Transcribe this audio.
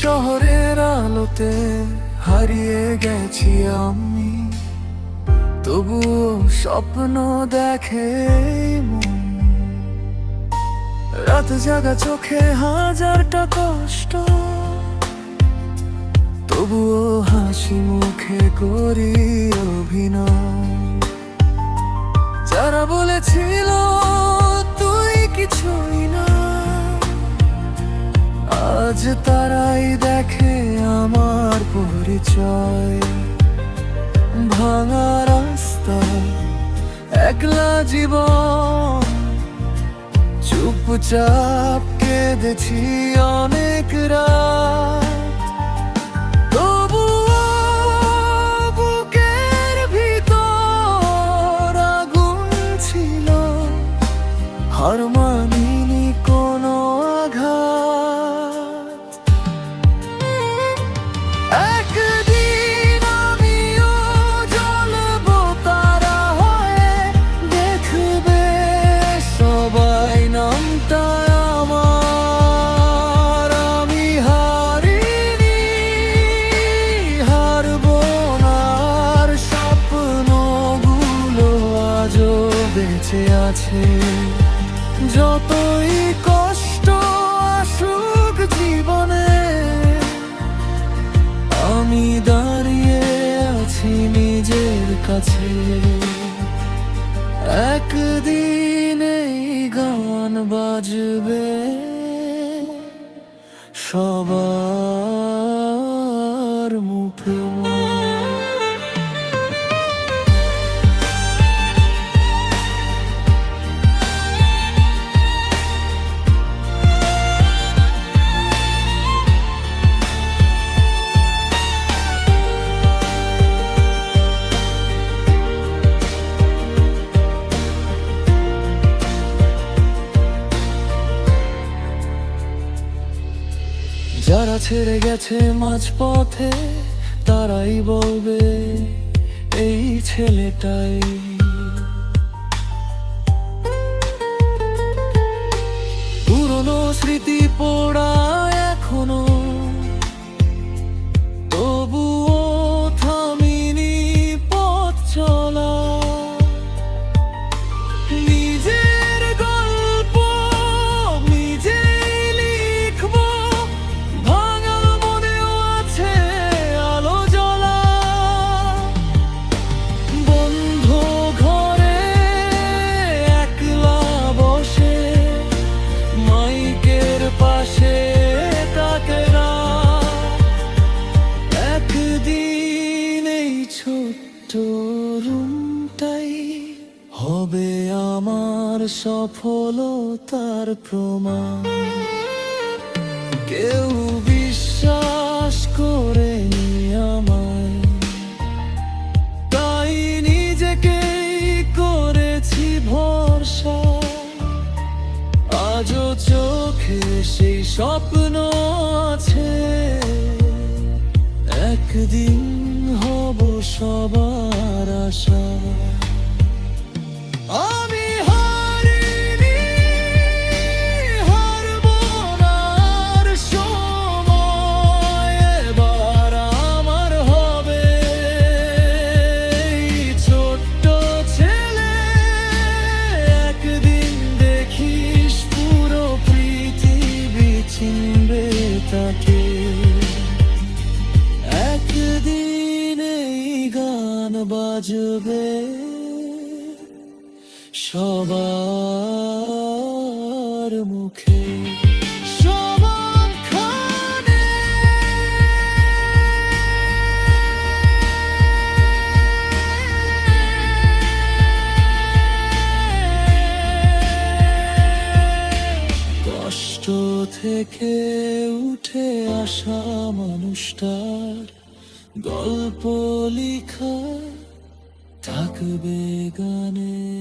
শহরের আলোতে হারিয়ে গেছি আমি, তবুও স্বপ্ন দেখে মন। রাত জাগা চোখে হাজারটা কষ্ট, তবুও হাসি মুখে করি অভিনয়। যারা বলেছিল তুই কিছুই না, আজ তারাই দেখে আমার পরিচয়। ভাঙা রাস্তা, একলা জীবন, চুপচাপ কেঁদেছি অনেক রাত। তবুও বুকের ভিতর আগুন ছিল, হার মানিনি কোনো আঘাত। একদিন আমিও জ্বলবো তারা হয়ে, দেখবে সবাই নামটা আমার। আমি হারিনি, হারবো না, আর স্বপ্নগুলো আজও বেঁচে আছে। যতই কষ্ট আসুক জীবনে, আমি দাঁড়িয়ে আছি নিজের কাছে। একদিন এই গান বাজবে সবার মুখে। যারা ছেড়ে গেছে মাঝপথে, তারাই বলবে এই ছেলেটাই। পুরনো স্মৃতি পোড়া এখনো, তবুও থামিনি পথ চলা। নিজের গল্প নিজেই লিখবো, ভাঙা মনেও আছে আলো জ্বলা। বন্ধ ঘরে একলা বসে, মাইকের পাশে তাকে না। একদিন এই ছোট্ট রুমটাই হবে আমার সফলতার প্রমাণ। কেউ বিশ্বাস করেনি আমায়, তাই নিজেকেই করেছি ভরসা। আজও চোখে সেই স্বপ্ন আছে, একদিন হব সবার আশা। আমি হারিনি, হারবো না, আর সময় এবার আমার হবে। এই ছোট্ট ছেলে, একদিন দেখিস পুরো পৃথিবী চিনবে তাকে। একদিন এই গান বাজবে সবার মুখে, সবখানে। কষ্ট থেকে উঠে আসা মানুষটার গল্প লিখা থাকবে গানে।